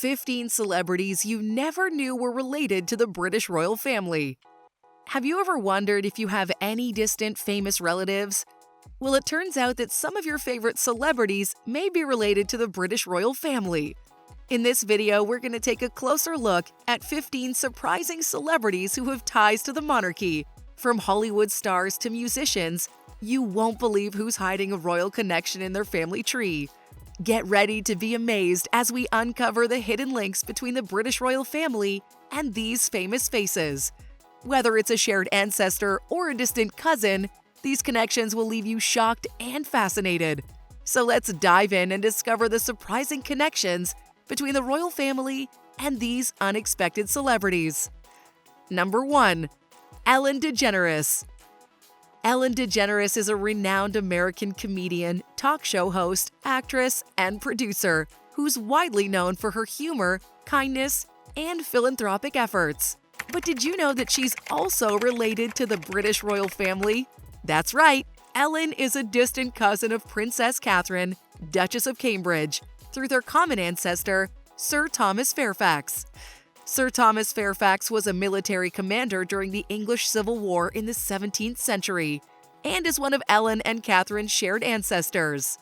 15 celebrities you never knew were related to the British royal family. Have you ever wondered if you have any distant famous relatives? Well, it turns out that some of your favorite celebrities may be related to the British royal family. In this video, we're going to take a closer look at 15 surprising celebrities who have ties to the monarchy. From Hollywood stars to musicians, you won't believe who's hiding a royal connection in their family tree. Get ready to be amazed as we uncover the hidden links between the British royal family and these famous faces. Whether it's a shared ancestor or a distant cousin, these connections will leave you shocked and fascinated. So let's dive in and discover the surprising connections between the royal family and these unexpected celebrities. Number 1. Ellen DeGeneres. Ellen DeGeneres is a renowned American comedian, talk show host, actress, and producer who's widely known for her humor, kindness, and philanthropic efforts. But did you know that she's also related to the British royal family? That's right, Ellen is a distant cousin of Princess Catherine, Duchess of Cambridge, through their common ancestor, Sir Thomas Fairfax. Sir Thomas Fairfax was a military commander during the English Civil War in the 17th century and is one of Ellen and Catherine's shared ancestors.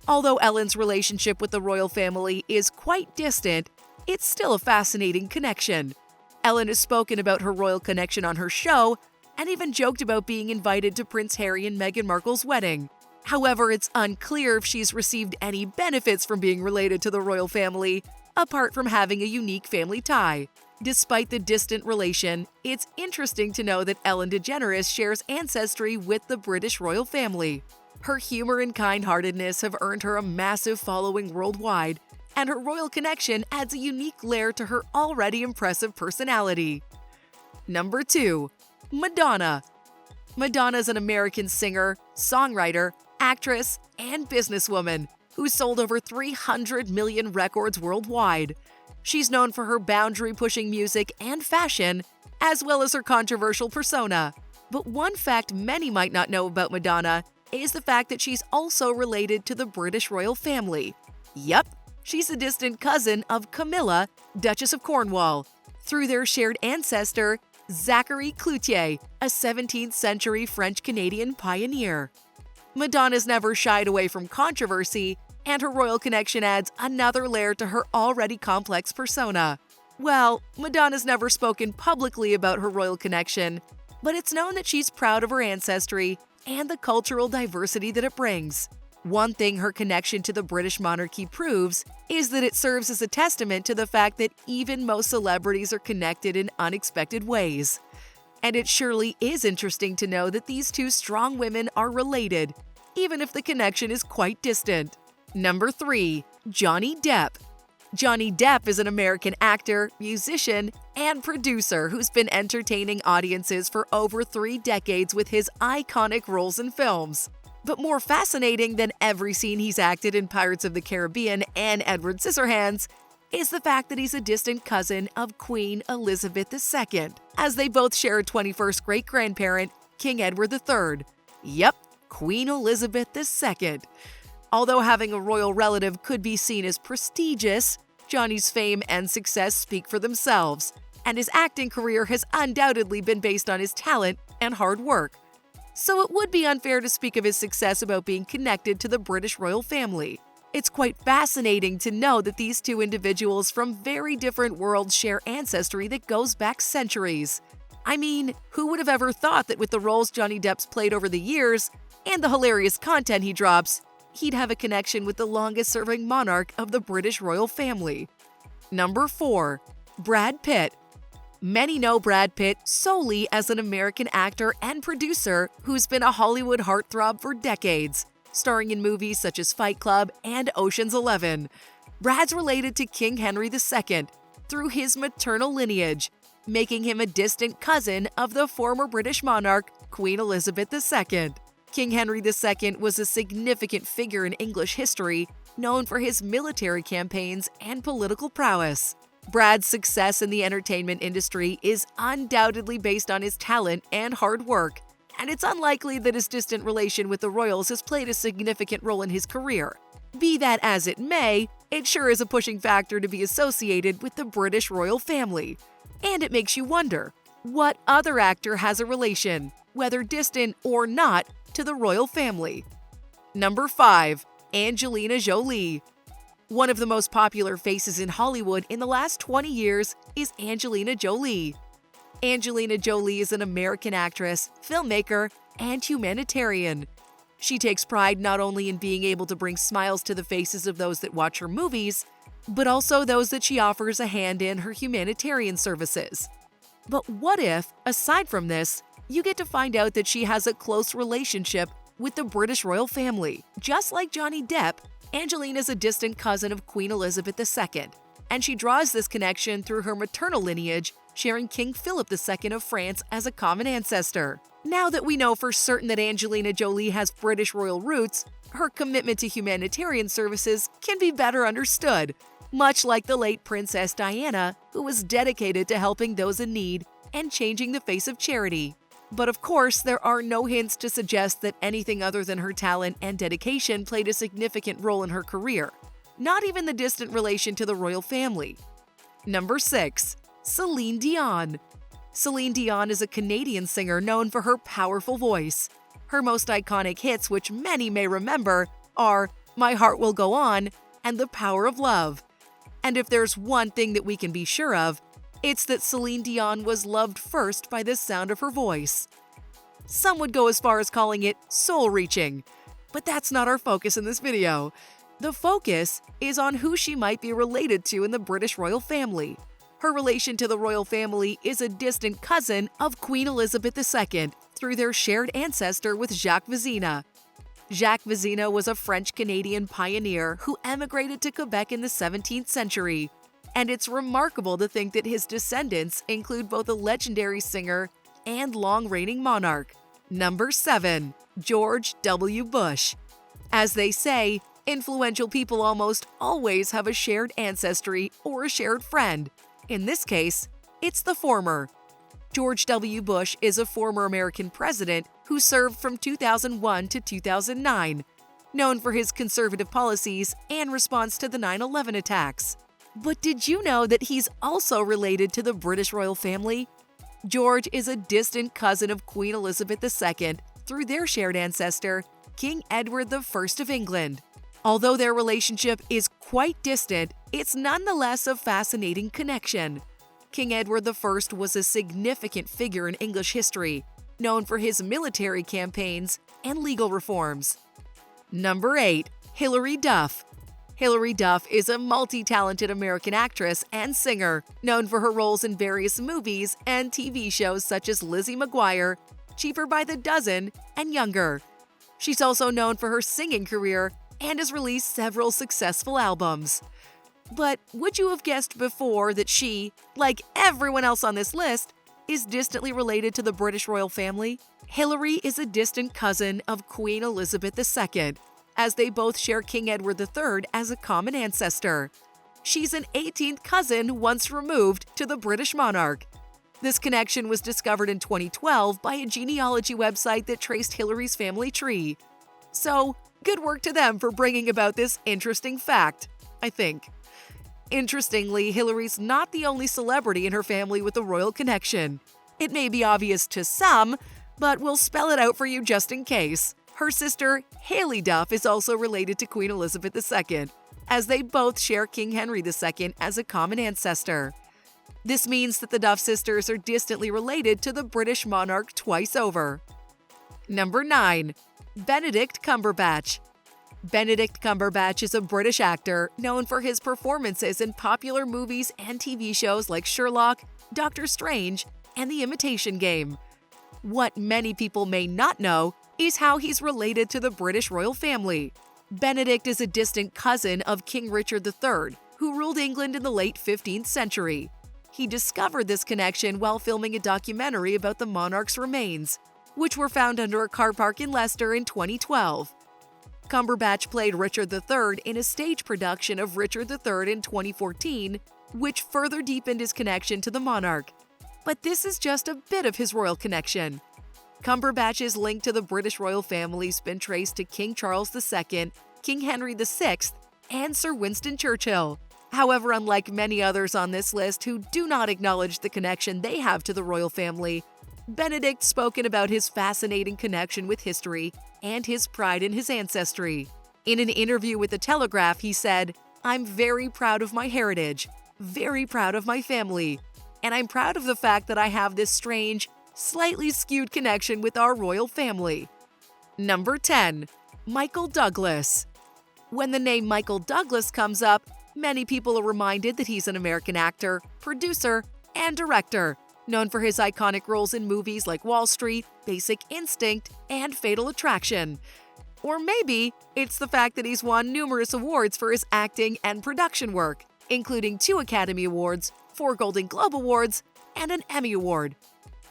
Although Ellen's relationship with the royal family is quite distant, it's still a fascinating connection. Ellen has spoken about her royal connection on her show and even joked about being invited to Prince Harry and Meghan Markle's wedding. However, it's unclear if she's received any benefits from being related to the royal family, apart from having a unique family tie. Despite the distant relation, it's interesting to know that Ellen DeGeneres shares ancestry with the British royal family. Her humor and kind-heartedness have earned her a massive following worldwide, and her royal connection adds a unique layer to her already impressive personality. Number 2. Madonna. Madonna is an American singer, songwriter, actress, and businesswoman who sold over 300 million records worldwide. She's known for her boundary-pushing music and fashion, as well as her controversial persona. But one fact many might not know about Madonna is the fact that she's also related to the British royal family. Yup, she's a distant cousin of Camilla, Duchess of Cornwall, through their shared ancestor, Zachary Cloutier, a 17th century French-Canadian pioneer. Madonna's never shied away from controversy, and her royal connection adds another layer to her already complex persona. Well, Madonna's never spoken publicly about her royal connection, but it's known that she's proud of her ancestry and the cultural diversity that it brings. One thing her connection to the British monarchy proves is that it serves as a testament to the fact that even most celebrities are connected in unexpected ways. And it surely is interesting to know that these two strong women are related, even if the connection is quite distant. Number 3. Johnny Depp. Johnny Depp is an American actor, musician, and producer who's been entertaining audiences for over 3 decades with his iconic roles in films. But more fascinating than every scene he's acted in Pirates of the Caribbean and Edward Scissorhands is the fact that he's a distant cousin of Queen Elizabeth II, as they both share a 21st great-grandparent, King Edward III. Yep, Queen Elizabeth II. Although having a royal relative could be seen as prestigious, Johnny's fame and success speak for themselves, and his acting career has undoubtedly been based on his talent and hard work. So it would be unfair to speak of his success about being connected to the British royal family. It's quite fascinating to know that these two individuals from very different worlds share ancestry that goes back centuries. I mean, who would have ever thought that with the roles Johnny Depp's played over the years and the hilarious content he drops, he'd have a connection with the longest-serving monarch of the British royal family. Number 4. Brad Pitt. Many know Brad Pitt solely as an American actor and producer who's been a Hollywood heartthrob for decades, starring in movies such as Fight Club and Ocean's 11. Brad's related to King Henry II through his maternal lineage, making him a distant cousin of the former British monarch, Queen Elizabeth II. King Henry II was a significant figure in English history, known for his military campaigns and political prowess. Brad's success in the entertainment industry is undoubtedly based on his talent and hard work, and it's unlikely that his distant relation with the royals has played a significant role in his career. Be that as it may, It sure is a pushing factor to be associated with the British royal family. And it makes you wonder, what other actor has a relation, whether distant or not, to the royal family? Number 5. Angelina Jolie. One of the most popular faces in Hollywood in the last 20 years is Angelina Jolie. Angelina Jolie is an American actress, filmmaker, and humanitarian. She takes pride not only in being able to bring smiles to the faces of those that watch her movies, but also those that she offers a hand in her humanitarian services. But what if, aside from this, you get to find out that she has a close relationship with the British royal family? Just like Johnny Depp, Angelina is a distant cousin of Queen Elizabeth II, and she draws this connection through her maternal lineage, sharing King Philip II of France as a common ancestor. Now that we know for certain that Angelina Jolie has British royal roots, her commitment to humanitarian services can be better understood, much like the late Princess Diana, who was dedicated to helping those in need and changing the face of charity. But of course, there are no hints to suggest that anything other than her talent and dedication played a significant role in her career, not even the distant relation to the royal family. Number 6. Celine Dion. Celine Dion is a Canadian singer known for her powerful voice. Her most iconic hits, which many may remember, are My Heart Will Go On and The Power of Love. And if there's one thing that we can be sure of, it's that Celine Dion was loved first by the sound of her voice. Some would go as far as calling it soul-reaching, but that's not our focus in this video. The focus is on who she might be related to in the British royal family. Her relation to the royal family is a distant cousin of Queen Elizabeth II through their shared ancestor with Jacques Vizina. Jacques Vizina was a French-Canadian pioneer who emigrated to Quebec in the 17th century, and it's remarkable to think that his descendants include both a legendary singer and long-reigning monarch. Number 7. George W. Bush. As they say, influential people almost always have a shared ancestry or a shared friend. In this case, it's the former. George W. Bush is a former American president who served from 2001 to 2009, known for his conservative policies and response to the 9/11 attacks. But did you know that he's also related to the British royal family? George is a distant cousin of Queen Elizabeth II through their shared ancestor, King Edward I of England. Although their relationship is quite distant, it's nonetheless a fascinating connection. King Edward I was a significant figure in English history, known for his military campaigns and legal reforms. Number 8. Hilary Duff. Hilary Duff is a multi-talented American actress and singer, known for her roles in various movies and TV shows such as Lizzie McGuire, Cheaper by the Dozen, and Younger. She's also known for her singing career and has released several successful albums. But would you have guessed before that she, like everyone else on this list, is distantly related to the British royal family? Hilary is a distant cousin of Queen Elizabeth II, as they both share King Edward III as a common ancestor. She's an 18th cousin once removed to the British monarch. This connection was discovered in 2012 by a genealogy website that traced Hilary's family tree. So, good work to them for bringing about this interesting fact, I think. Interestingly, Hilary's not the only celebrity in her family with a royal connection. It may be obvious to some, but we'll spell it out for you just in case. Her sister, Haley Duff, is also related to Queen Elizabeth II, as they both share King Henry II as a common ancestor. This means that the Duff sisters are distantly related to the British monarch twice over. Number 9. Benedict Cumberbatch. Benedict Cumberbatch is a British actor known for his performances in popular movies and TV shows like Sherlock, Doctor Strange, and The Imitation Game. What many people may not know is how he's related to the British royal family. Benedict is a distant cousin of King Richard III, who ruled England in the late 15th century. He discovered this connection while filming a documentary about the monarch's remains, which were found under a car park in Leicester in 2012. Cumberbatch played Richard III in a stage production of Richard III in 2014, which further deepened his connection to the monarch. But this is just a bit of his royal connection. Cumberbatch's link to the British royal family's been traced to King Charles II, King Henry VI, and Sir Winston Churchill. However, unlike many others on this list who do not acknowledge the connection they have to the royal family, Benedict spoken about his fascinating connection with history and his pride in his ancestry. In an interview with The Telegraph, he said, "I'm very proud of my heritage, very proud of my family, and I'm proud of the fact that I have this strange, slightly skewed connection with our royal family." Number 10. Michael Douglas. When the name Michael Douglas comes up, many people are reminded that he's an American actor, producer, and director, known for his iconic roles in movies like Wall Street, Basic Instinct, and Fatal Attraction. Or maybe it's the fact that he's won numerous awards for his acting and production work, including 2 Academy Awards, 4 Golden Globe Awards, and an Emmy Award.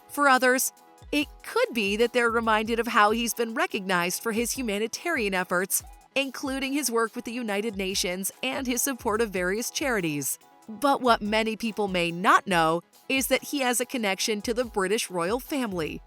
For others, it could be that they're reminded of how he's been recognized for his humanitarian efforts, including his work with the United Nations and his support of various charities. But what many people may not know is that he has a connection to the British royal family.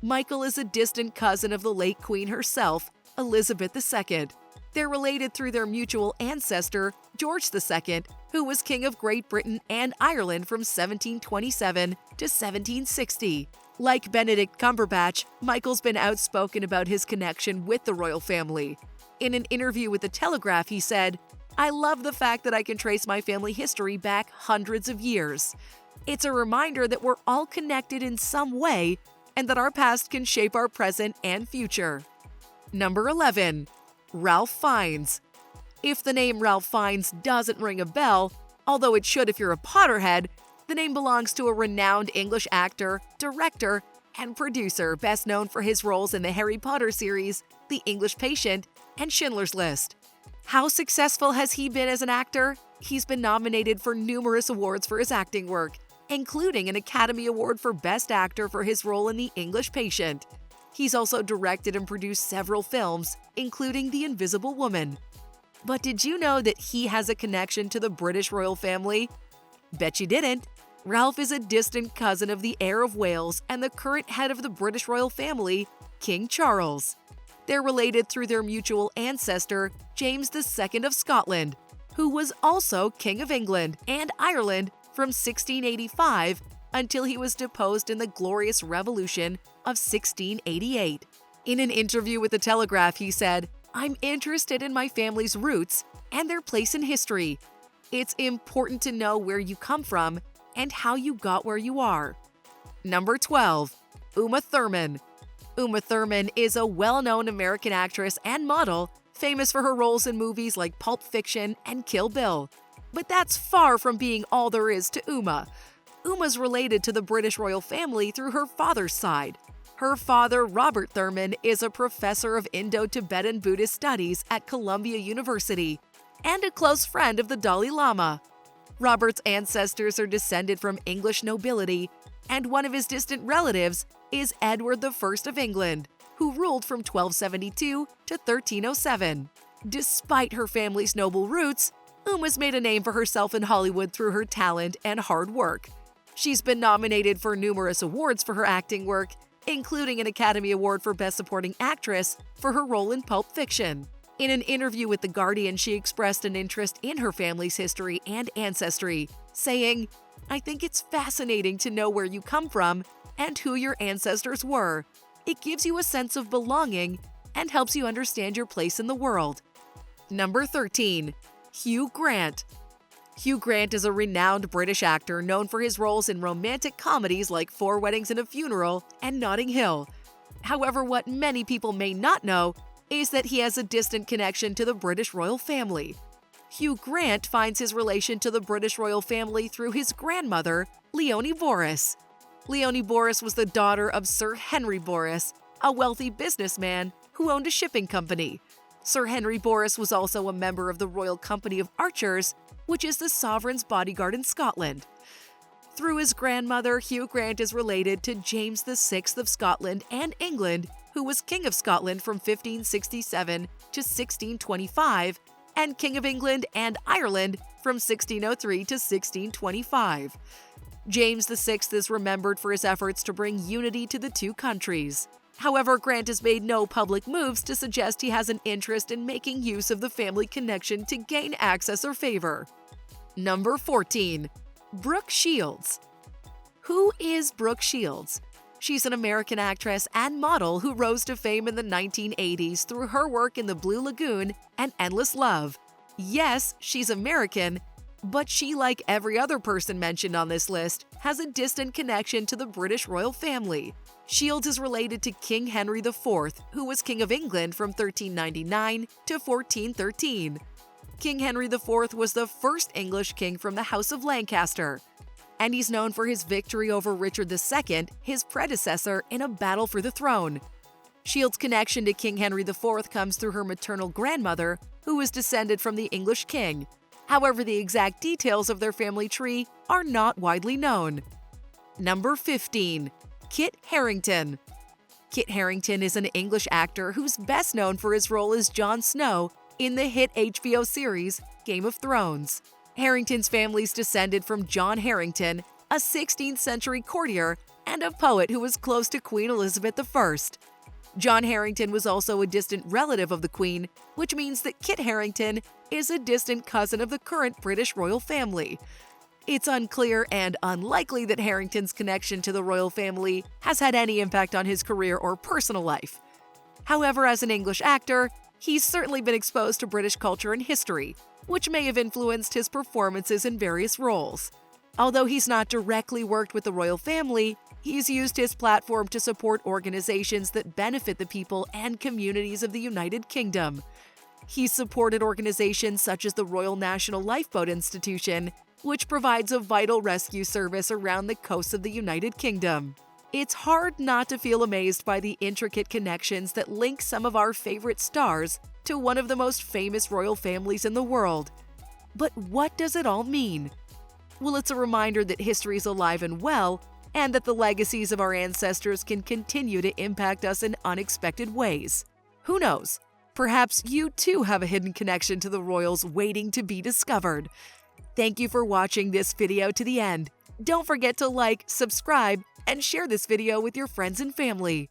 Michael is a distant cousin of the late Queen herself, Elizabeth II. They're related through their mutual ancestor, George II, who was King of Great Britain and Ireland from 1727 to 1760. Like Benedict Cumberbatch, Michael's been outspoken about his connection with the royal family. In an interview with The Telegraph, he said, "I love the fact that I can trace my family history back hundreds of years. It's a reminder that we're all connected in some way and that our past can shape our present and future." Number 11. Ralph Fiennes. If the name Ralph Fiennes doesn't ring a bell, although it should if you're a Potterhead, the name belongs to a renowned English actor, director, and producer best known for his roles in the Harry Potter series, The English Patient, and Schindler's List. How successful has he been as an actor? He's been nominated for numerous awards for his acting work, including an Academy Award for Best Actor for his role in The English Patient. He's also directed and produced several films, including The Invisible Woman. But did you know that he has a connection to the British royal family? Bet you didn't. Ralph is a distant cousin of the heir of Wales and the current head of the British royal family, King Charles. They're related through their mutual ancestor, James II of Scotland, who was also King of England and Ireland from 1685 until he was deposed in the Glorious Revolution of 1688. In an interview with The Telegraph, he said, "I'm interested in my family's roots and their place in history. It's important to know where you come from and how you got where you are." Number 12. Uma Thurman. Uma Thurman is a well-known American actress and model, famous for her roles in movies like Pulp Fiction and Kill Bill. But that's far from being all there is to Uma. Uma's related to the British royal family through her father's side. Her father, Robert Thurman, is a professor of Indo-Tibetan Buddhist studies at Columbia University and a close friend of the Dalai Lama. Robert's ancestors are descended from English nobility, and one of his distant relatives is Edward I of England, who ruled from 1272 to 1307. Despite her family's noble roots, Uma's made a name for herself in Hollywood through her talent and hard work. She's been nominated for numerous awards for her acting work, including an Academy Award for Best Supporting Actress for her role in Pulp Fiction. In an interview with The Guardian, she expressed an interest in her family's history and ancestry, saying, "I think it's fascinating to know where you come from and who your ancestors were. It gives you a sense of belonging and helps you understand your place in the world." Number 13. Hugh Grant. Hugh Grant is a renowned British actor known for his roles in romantic comedies like Four Weddings and a Funeral and Notting Hill. However, what many people may not know is that he has a distant connection to the British royal family. Hugh Grant finds his relation to the British royal family through his grandmother, Leonie Boris. Leonie Boris was the daughter of Sir Henry Boris, a wealthy businessman who owned a shipping company. Sir Henry Boris was also a member of the Royal Company of Archers, which is the sovereign's bodyguard in Scotland. Through his grandmother, Hugh Grant is related to James VI of Scotland and England, who was King of Scotland from 1567 to 1625, and King of England and Ireland from 1603 to 1625. James VI is remembered for his efforts to bring unity to the two countries. However, Grant has made no public moves to suggest he has an interest in making use of the family connection to gain access or favor. Number 14. Brooke Shields. Who is Brooke Shields? She's an American actress and model who rose to fame in the 1980s through her work in The Blue Lagoon and Endless Love. Yes, she's American, but she, like every other person mentioned on this list, has a distant connection to the British royal family. Shields is related to King Henry IV, who was King of England from 1399 to 1413. King Henry IV was the first English king from the House of Lancaster, and he's known for his victory over Richard II, his predecessor, in a battle for the throne. Shields' connection to King Henry IV comes through her maternal grandmother, who was descended from the English king. However, the exact details of their family tree are not widely known. Number 15. Kit Harington. Kit Harington is an English actor who's best known for his role as Jon Snow in the hit HBO series Game of Thrones. Harington's family's descended from John Harington, a 16th century courtier and a poet who was close to Queen Elizabeth I. John Harington was also a distant relative of the Queen, which means that Kit Harington is a distant cousin of the current British royal family. It's unclear and unlikely that Harington's connection to the royal family has had any impact on his career or personal life. However, as an English actor, he's certainly been exposed to British culture and history, which may have influenced his performances in various roles. Although he's not directly worked with the royal family, he's used his platform to support organizations that benefit the people and communities of the United Kingdom. He's supported organizations such as the Royal National Lifeboat Institution, which provides a vital rescue service around the coasts of the United Kingdom. It's hard not to feel amazed by the intricate connections that link some of our favorite stars to one of the most famous royal families in the world. But what does it all mean? Well, it's a reminder that history is alive and well, and that the legacies of our ancestors can continue to impact us in unexpected ways. Who knows? Perhaps you too have a hidden connection to the royals waiting to be discovered. Thank you for watching this video to the end. Don't forget to like, subscribe, and share this video with your friends and family.